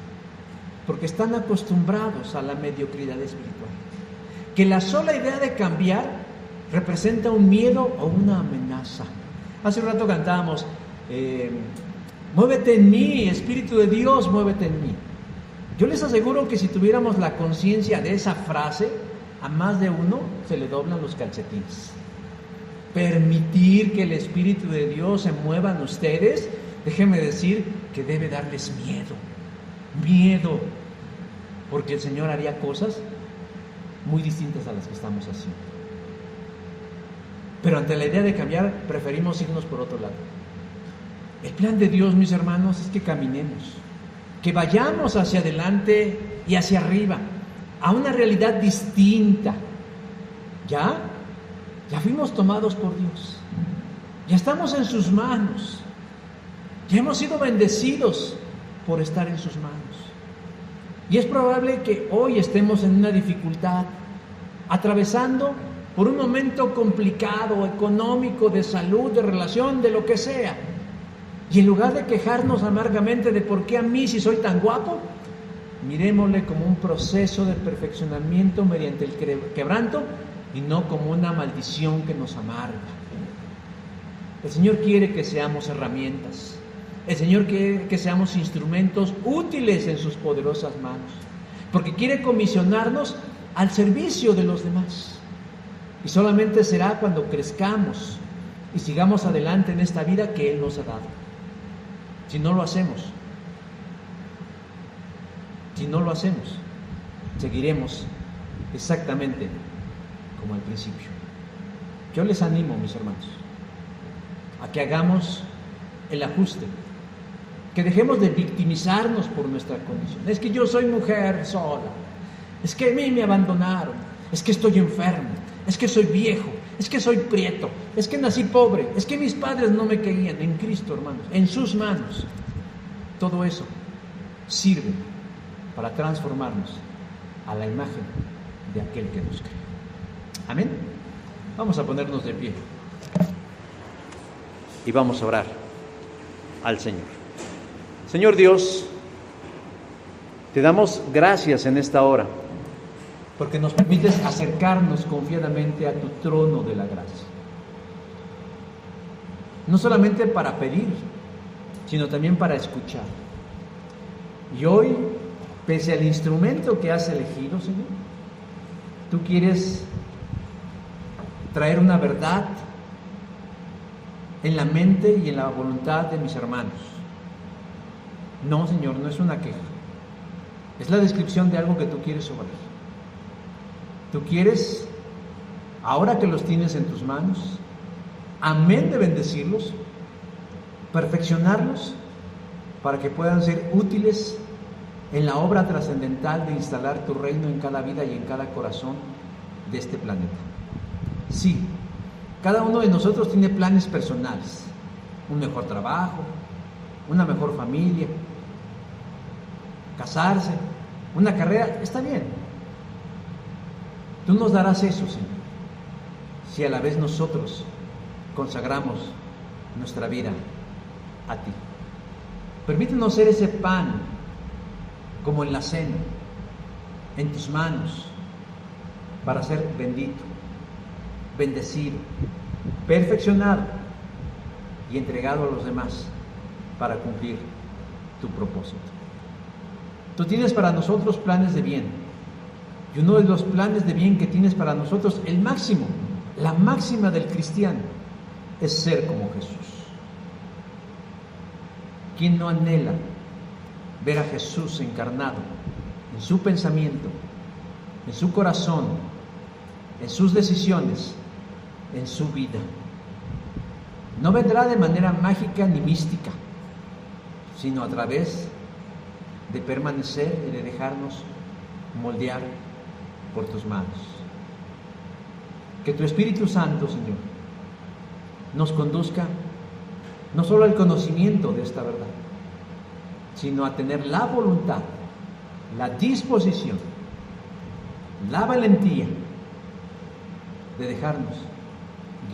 porque están acostumbrados a la mediocridad espiritual. Que la sola idea de cambiar representa un miedo o una amenaza. Hace un rato cantábamos, muévete en mí, Espíritu de Dios, muévete en mí. Yo les aseguro que si tuviéramos la conciencia de esa frase, a más de uno se le doblan los calcetines. Permitir que el Espíritu de Dios se mueva en ustedes, déjenme decir que debe darles miedo, porque el Señor haría cosas muy distintas a las que estamos haciendo. Pero ante la idea de cambiar, preferimos irnos por otro lado. El plan de Dios, mis hermanos, es que caminemos, que vayamos hacia adelante y hacia arriba, a una realidad distinta. Ya fuimos tomados por Dios, ya estamos en sus manos, ya hemos sido bendecidos por estar en sus manos. Y es probable que hoy estemos en una dificultad, atravesando por un momento complicado, económico, de salud, de relación, de lo que sea. Y en lugar de quejarnos amargamente de por qué a mí si soy tan guapo, miremosle como un proceso de perfeccionamiento mediante el quebranto y no como una maldición que nos amarga. El Señor quiere que seamos herramientas. El Señor quiere que seamos instrumentos útiles en sus poderosas manos, porque quiere comisionarnos al servicio de los demás. Y solamente será cuando crezcamos y sigamos adelante en esta vida que Él nos ha dado. Si no lo hacemos, seguiremos exactamente como al principio. Yo les animo, mis hermanos, a que hagamos el ajuste, que dejemos de victimizarnos por nuestra condición. Es que yo soy mujer sola, es que a mí me abandonaron, es que estoy enfermo, es que soy viejo, es que soy prieto, es que nací pobre, es que mis padres no me querían. En Cristo, hermanos, en sus manos, todo eso sirve para transformarnos a la imagen de aquel que nos creó. Amén. Vamos a ponernos de pie y vamos a orar al Señor. Señor Dios, te damos gracias en esta hora, porque nos permites acercarnos confiadamente a tu trono de la gracia. No solamente para pedir, sino también para escuchar. Y hoy, pese al instrumento que has elegido, Señor, tú quieres traer una verdad en la mente y en la voluntad de mis hermanos. No, Señor, no es una queja. Es la descripción de algo que tú quieres obrar. Tú quieres, ahora que los tienes en tus manos, amén de bendecirlos, perfeccionarlos para que puedan ser útiles en la obra trascendental de instalar tu reino en cada vida y en cada corazón de este planeta. Sí, cada uno de nosotros tiene planes personales, un mejor trabajo, una mejor familia, casarse, una carrera, está bien. Tú nos darás eso, Señor, si a la vez nosotros consagramos nuestra vida a ti. Permítenos ser ese pan, como en la cena, en tus manos, para ser bendito, bendecido, perfeccionado y entregado a los demás para cumplir tu propósito. Tú tienes para nosotros planes de bien, y uno de los planes de bien que tienes para nosotros, el máximo, la máxima del cristiano, es ser como Jesús. ¿Quién no anhela ver a Jesús encarnado en su pensamiento, en su corazón, en sus decisiones, en su vida? No vendrá de manera mágica ni mística, sino a través de permanecer y de dejarnos moldear por tus manos. Que tu Espíritu Santo, Señor, nos conduzca no solo al conocimiento de esta verdad, sino a tener la voluntad, la disposición, la valentía de dejarnos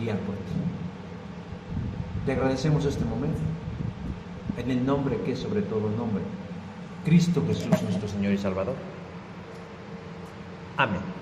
guiar por ti. Te agradecemos este momento, en el nombre que es sobre todo nombre, Cristo Jesús, nuestro Señor y Salvador. Amén.